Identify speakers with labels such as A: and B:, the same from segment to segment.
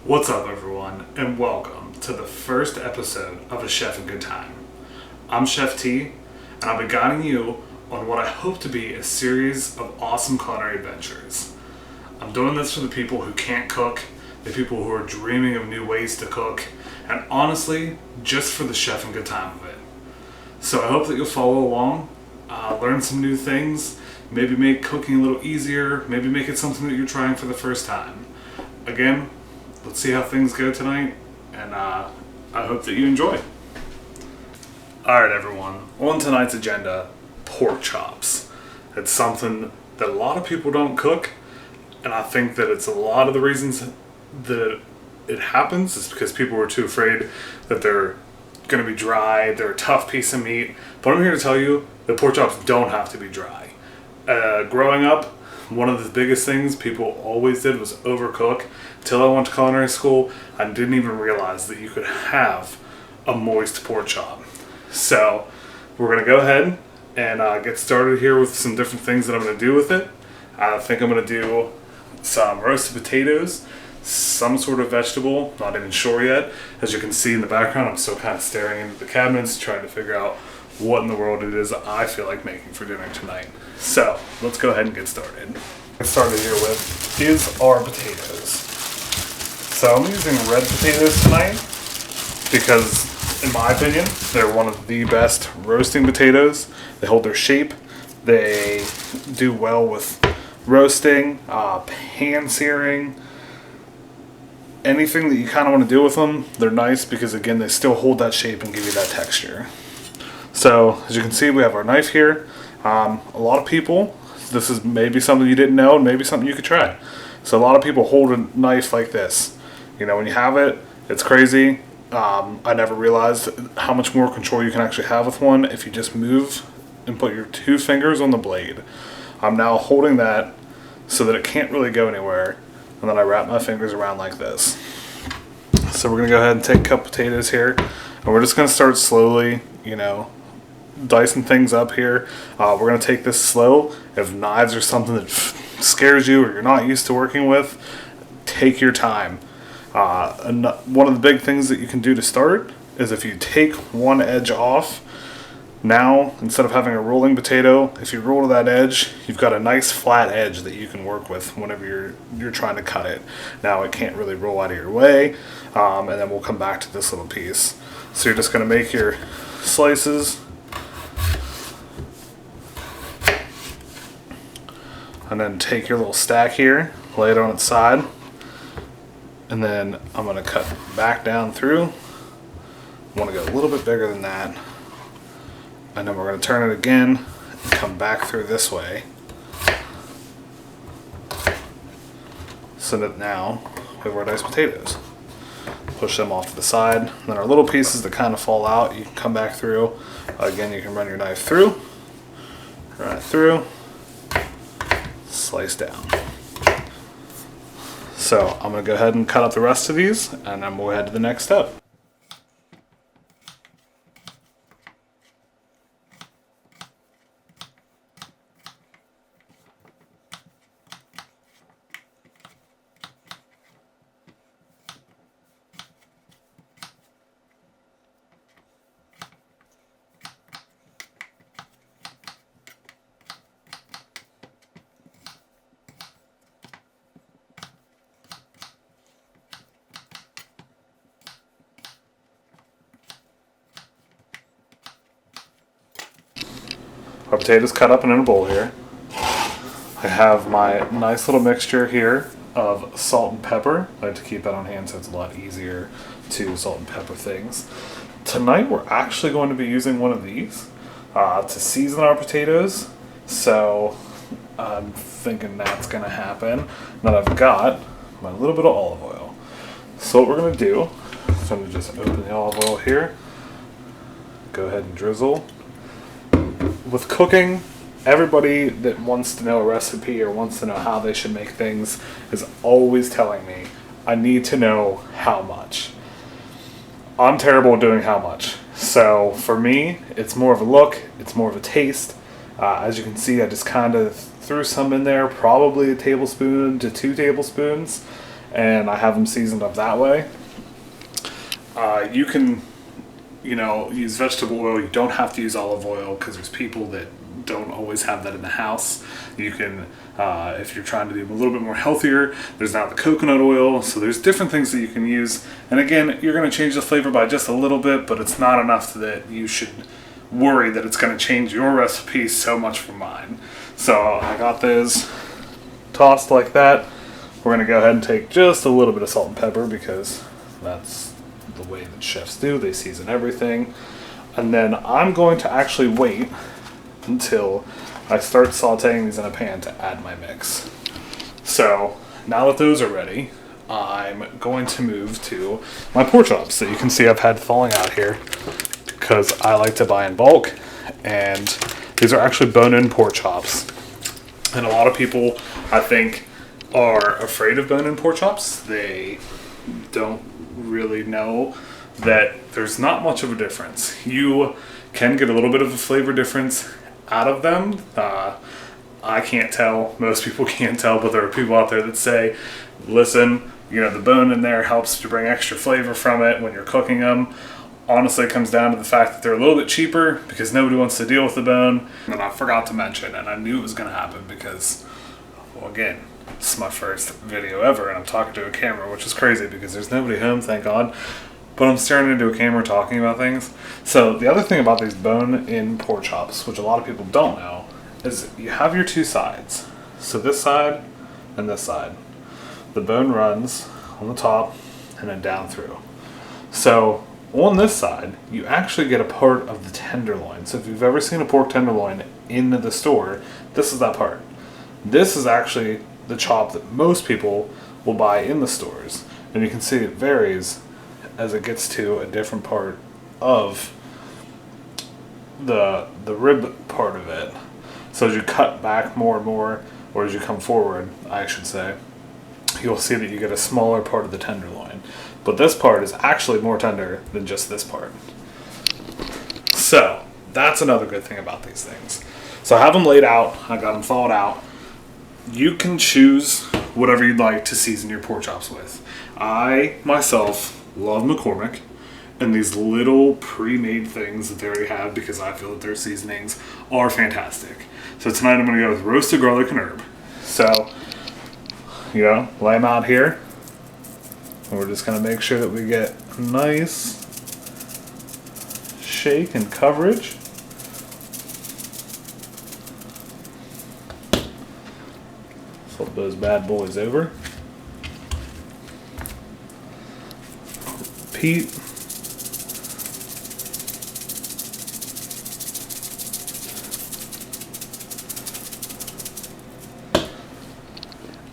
A: What's up, everyone, and welcome to the first episode of A Chef in Good Time. I'm Chef T, and I'll be guiding you on what I hope to be a series of awesome culinary adventures. I'm doing this for the people who can't cook, the people who are dreaming of new ways to cook, and honestly, just for the chef in good time of it. So I hope that you'll follow along, learn some new things, maybe make cooking a little easier, maybe make it something that you're trying for the first time. Again, let's see how things go tonight, and I hope that you enjoy. Alright everyone, on tonight's agenda, pork chops. It's something that a lot of people don't cook, and I think that it's a lot of the reasons that it happens is because people are too afraid that they're going to be dry, they're a tough piece of meat, but I'm here to tell you that pork chops don't have to be dry. Growing up, one of the biggest things people always did was overcook. Till I went to culinary school, I didn't even realize that you could have a moist pork chop. So we're going to go ahead and get started here with some different things that I'm going to do with it. I think I'm going to do some roasted potatoes, some sort of vegetable, not even sure yet. As you can see in the background, I'm still kind of staring into the cabinets, trying to figure out what in the world it is I feel like making for dinner tonight. So let's go ahead and get started. What I started here with is our potatoes. So I'm using red potatoes tonight because, in my opinion, they're one of the best roasting potatoes. They hold their shape. They do well with roasting, pan searing, anything that you kind of want to do with them. They're nice because, again, they still hold that shape and give you that texture. So as you can see, we have our knife here. A lot of people, this is maybe something you didn't know and maybe something you could try. So a lot of people hold a knife like this. You know, when you have it, it's crazy. I never realized how much more control you can actually have with one if you just move and put your two fingers on the blade. I'm now holding that so that it can't really go anywhere, and then I wrap my fingers around like this. So we're going to go ahead and take a couple potatoes here, and we're just going to start slowly, dicing things up here. We're going to take this slow. If knives are something that scares you or you're not used to working with, take your time. And one of the big things that you can do to start is if you take one edge off, now instead of having a rolling potato, if you roll to that edge, you've got a nice flat edge that you can work with whenever you're trying to cut it. Now it can't really roll out of your way, and then we'll come back to this little piece. So you're just going to make your slices, and then take your little stack here, lay it on its side, and then I'm going to cut back down through. I want to go a little bit bigger than that, and then we're going to turn it again and come back through this way, so that now we have our nice potatoes. Push them off to the side, and then our little pieces that kind of fall out, you can come back through. Again, you can run your knife through, run it through, slice down. So I'm going to go ahead and cut up the rest of these, and then we'll head to the next step. Our potatoes cut up in a bowl here. I have my nice little mixture here of salt and pepper. I like to keep that on hand so it's a lot easier to salt and pepper things. Tonight we're actually going to be using one of these to season our potatoes. So I'm thinking that's going to happen. Now I've got my little bit of olive oil. So what we're going to do is I'm going to just open the olive oil here. Go ahead and drizzle. With cooking, everybody that wants to know a recipe or wants to know how they should make things is always telling me, I need to know how much. I'm terrible at doing how much. So for me, it's more of a look, it's more of a taste. As you can see, I just kind of threw some in there, probably a tablespoon to 2 tablespoons. and I have them seasoned up that way. You can, use vegetable oil. You don't have to use olive oil because there's people that don't always have that in the house. You can, if you're trying to be a little bit more healthier, there's now the coconut oil. So there's different things that you can use. And again, you're going to change the flavor by just a little bit, but it's not enough that you should worry that it's going to change your recipe so much from mine. So I got those tossed like that. We're going to go ahead and take just a little bit of salt and pepper because that's the way that chefs do. They season everything. And then I'm going to actually wait until I start sauteing these in a pan to add my mix. So now that those are ready, I'm going to move to my pork chops that you can see I've had thawing out here because I like to buy in bulk, and these are actually bone-in pork chops. And a lot of people, I think, are afraid of bone-in pork chops. They don't really know that there's not much of a difference. You can get a little bit of a flavor difference out of them. I can't tell, most people can't tell, but there are people out there that say, listen, the bone in there helps to bring extra flavor from it when you're cooking them. Honestly, it comes down to the fact that they're a little bit cheaper because nobody wants to deal with the bone. And I forgot to mention, and I knew it was going to happen because, well, again, this is my first video ever, and I'm talking to a camera, which is crazy because there's nobody home, thank God. But I'm staring into a camera talking about things. So the other thing about these bone-in pork chops, which a lot of people don't know, is you have your two sides. So this side and this side. The bone runs on the top and then down through. So on this side, you actually get a part of the tenderloin. So if you've ever seen a pork tenderloin in the store, this is that part. This is actually the chop that most people will buy in the stores. And you can see it varies as it gets to a different part of the rib part of it. So as you cut back more and more, or as you come forward, I should say, you'll see that you get a smaller part of the tenderloin. But this part is actually more tender than just this part. So that's another good thing about these things. So I have them laid out, I got them thawed out. You can choose whatever you'd like to season your pork chops with. I, myself, love McCormick and these little pre-made things that they already have because I feel that their seasonings are fantastic. So tonight I'm going to go with roasted garlic and herb. So, lay them out here. And we're just going to make sure that we get nice shake and coverage. Flip those bad boys over. Repeat.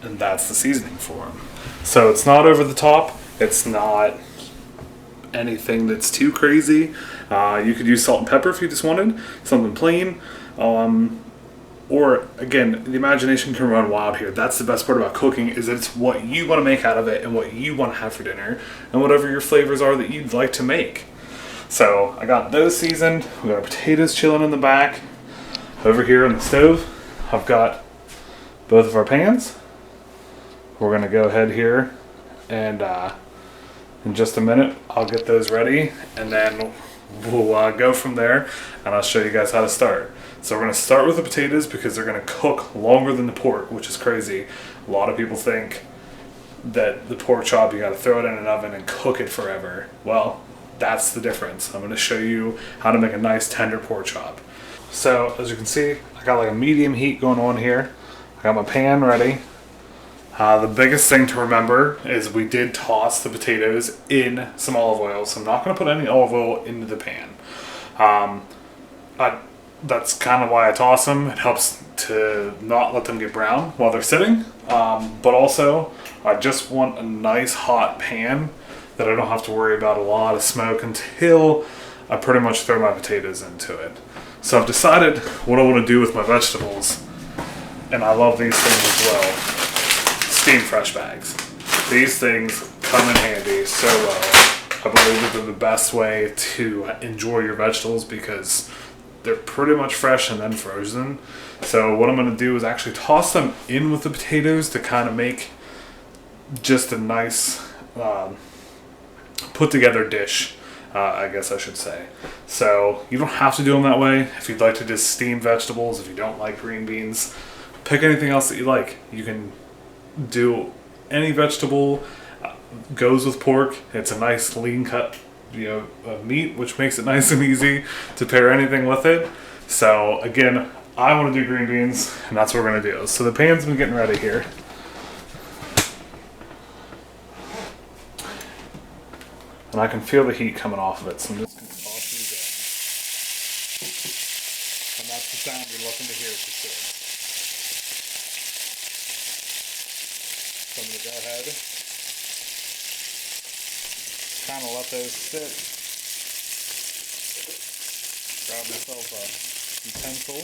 A: And that's the seasoning for them. So it's not over the top. It's not anything that's too crazy. You could use salt and pepper if you just wanted something plain. Or again, the imagination can run wild here. That's the best part about cooking, is that it's what you want to make out of it and what you want to have for dinner and whatever your flavors are that you'd like to make. So I got those seasoned. We got our potatoes chilling in the back. Over here on the stove, I've got both of our pans. We're going to go ahead here and in just a minute I'll get those ready, and then we'll go from there, and I'll show you guys how to start. So we're going to start with the potatoes because they're going to cook longer than the pork, which is crazy. A lot of people think that the pork chop, you got to throw it in an oven and cook it forever. Well, that's the difference. I'm going to show you how to make a nice tender pork chop. So as you can see, I got like a medium heat going on here. I got my pan ready. The biggest thing to remember is we did toss the potatoes in some olive oil, so I'm not going to put any olive oil into the pan. That's kind of why I toss them. It helps to not let them get brown while they're sitting, but also I just want a nice hot pan that I don't have to worry about a lot of smoke until I pretty much throw my potatoes into it. So I've decided what I want to do with my vegetables, and I love these things as well. Steam fresh bags. These things come in handy so well. I believe that they're the best way to enjoy your vegetables because they're pretty much fresh and then frozen. So what I'm going to do is actually toss them in with the potatoes to kind of make just a nice put together dish, I guess I should say. So you don't have to do them that way. If you'd like to just steam vegetables, if you don't like green beans, pick anything else that you like. You can do any vegetable. Goes with pork. It's a nice lean cut, of meat, which makes it nice and easy to pair anything with it. So again, I want to do green beans, and that's what we're gonna do. So the pan's been getting ready here. And I can feel the heat coming off of it, so I'm just going to toss these in. And that's the sound you're looking to hear for sure. So I'm going to go ahead, kind of let those sit. Grab myself a utensil.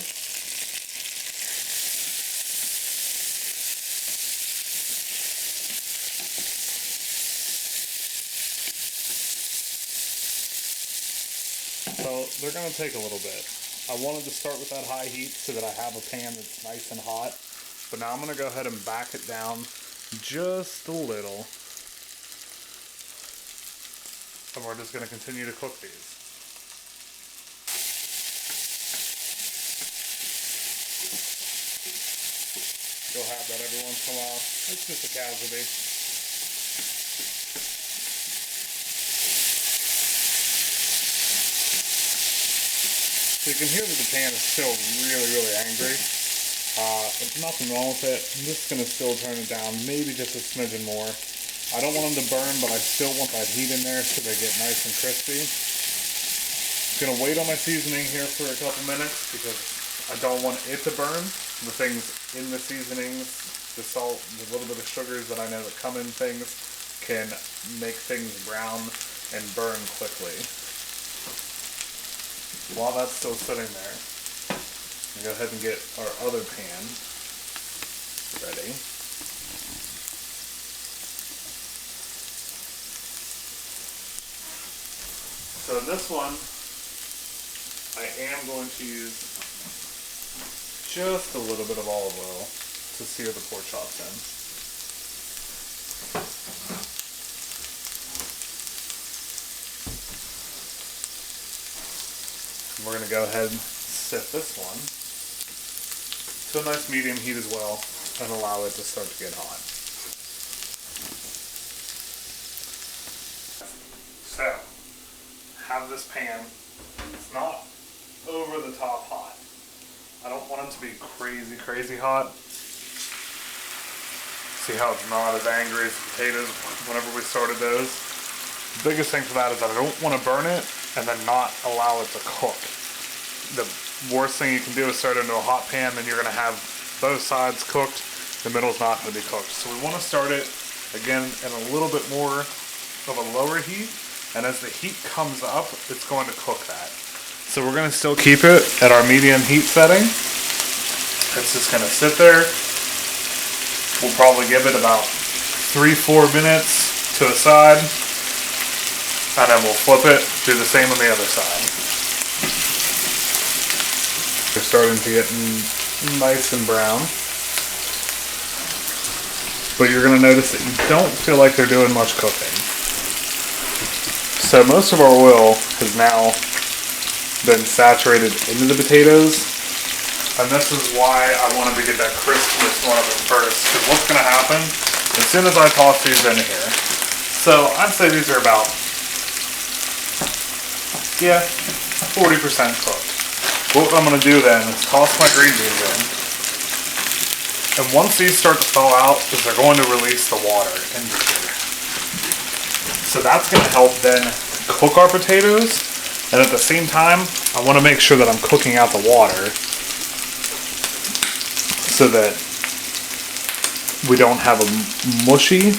A: So they're going to take a little bit. I wanted to start with that high heat so that I have a pan that's nice and hot. But now I'm going to go ahead and back it down just a little. And we're just going to continue to cook these. You'll have that every once in a while. It's just a casualty. So you can hear that the pan is still really angry. There's nothing wrong with it. I'm just going to still turn it down, maybe just a smidgen more. I don't want them to burn, but I still want that heat in there so they get nice and crispy. I'm going to wait on my seasoning here for a couple minutes because I don't want it to burn. The things in the seasonings, the salt, the little bit of sugars that I know that come in things can make things brown and burn quickly. While that's still sitting there, we'll go ahead and get our other pan ready. So this one, I am going to use just a little bit of olive oil to sear the pork chops in. We're going to go ahead and set this one to a nice medium heat as well and allow it to start to get hot. So, have this pan. It's not over the top hot. I don't want it to be crazy hot. See how it's not as angry as the potatoes whenever we started those? The biggest thing for that is that I don't want to burn it and then not allow it to cook. The worst thing you can do is start into a hot pan, then you're going to have both sides cooked, the middle's not going to be cooked. So we want to start it, again, in a little bit more of a lower heat, and as the heat comes up, it's going to cook that. So we're going to still keep it at our medium heat setting. It's just going to sit there. We'll probably give it about 3-4 minutes to a side. And then we'll flip it, do the same on the other side. They're starting to get nice and brown. But you're going to notice that you don't feel like they're doing much cooking. So most of our oil has now been saturated into the potatoes. And this is why I wanted to get that crispness one of them first. Because what's going to happen as soon as I toss these in here. So I'd say these are about 40% cooked. What I'm going to do then is toss my green beans in. And once these start to thaw out, is they're going to release the water into here. So that's going to help then cook our potatoes. And at the same time, I want to make sure that I'm cooking out the water so that we don't have a mushy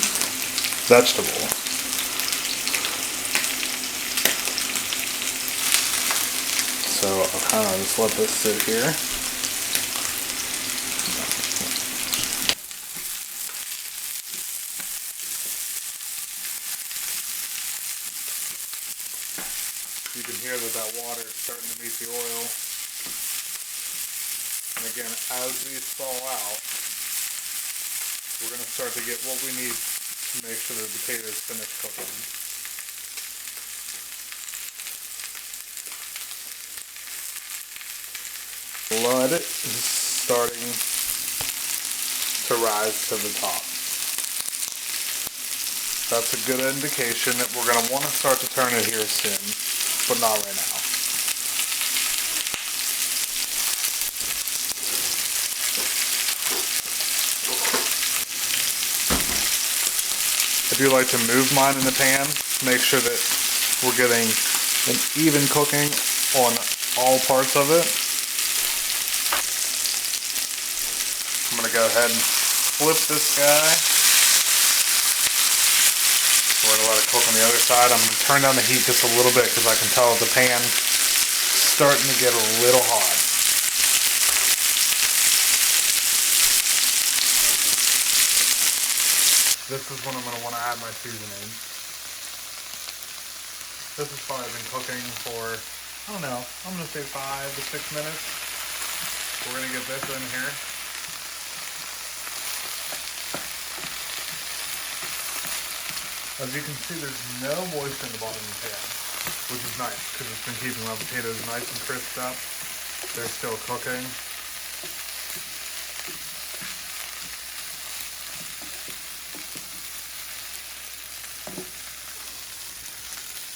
A: vegetable. So I'll kind of just let this sit here. You can hear that water is starting to meet the oil. And again, as these thaw out, we're going to start to get what we need Make sure the potatoes finish cooking. Blood is starting to rise to the top. That's a good indication that we're going to want to start to turn it here soon, but not right now. If you like to move mine in the pan, make sure that we're getting an even cooking on all parts of it. I'm going to go ahead and flip this guy. We're going to let it cook on the other side. I'm going to turn down the heat just a little bit because I can tell the pan's starting to get a little hot. This is when I'm going to want to add my seasoning. This has probably been cooking for, I don't know, I'm going to say 5 to 6 minutes. We're going to get this in here. As you can see, there's no moisture in the bottom of the pan, which is nice because it's been keeping my potatoes nice and crisped up. They're still cooking.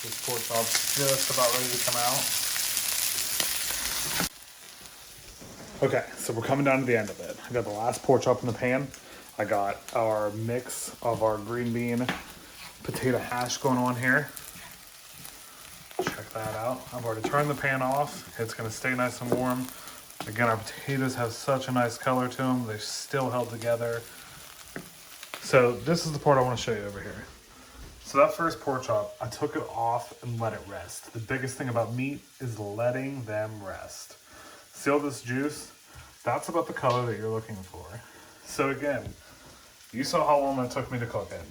A: This pork chop's just about ready to come out. Okay, so we're coming down to the end of it. I got the last pork chop in the pan. I got our mix of our green bean potato hash going on here. Check that out. I've already turned the pan off. It's going to stay nice and warm. Again, our potatoes have such a nice color to them. They're still held together. So this is the part I want to show you over here. So that first pork chop, I took it off and let it rest. The biggest thing about meat is letting them rest. See all this juice? That's about the color that you're looking for. So again, you saw how long that took me to cook it.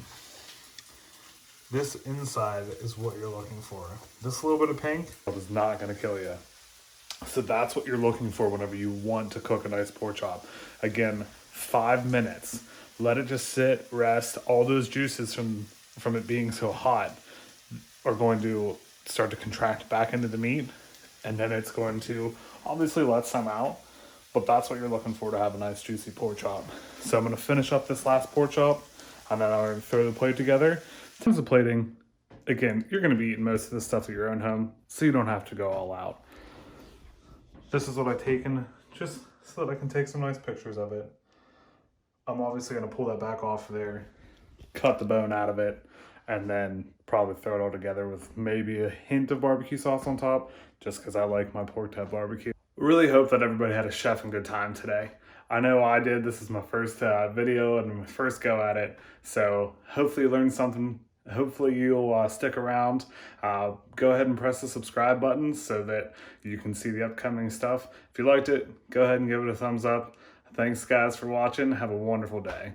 A: This inside is what you're looking for. This little bit of pink is not going to kill you. So that's what you're looking for whenever you want to cook a nice pork chop. Again, 5 minutes. Let it just sit, rest. All those juices from it being so hot are going to start to contract back into the meat. And then it's going to obviously let some out. But that's what you're looking for to have a nice juicy pork chop. So I'm going to finish up this last pork chop. And then I'm going to throw the plate together. In terms of plating, again, you're going to be eating most of this stuff at your own home, so you don't have to go all out. This is what I've taken just so that I can take some nice pictures of it. I'm obviously going to pull that back off there, cut the bone out of it, and then probably throw it all together with maybe a hint of barbecue sauce on top, just because I like my pork to have barbecue. Really hope that everybody had a chef and good time today. I know I did. This is my first video and my first go at it. So hopefully you learned something. Hopefully you'll stick around. Go ahead and press the subscribe button so that you can see the upcoming stuff. If you liked it, go ahead and give it a thumbs up. Thanks guys for watching. Have a wonderful day.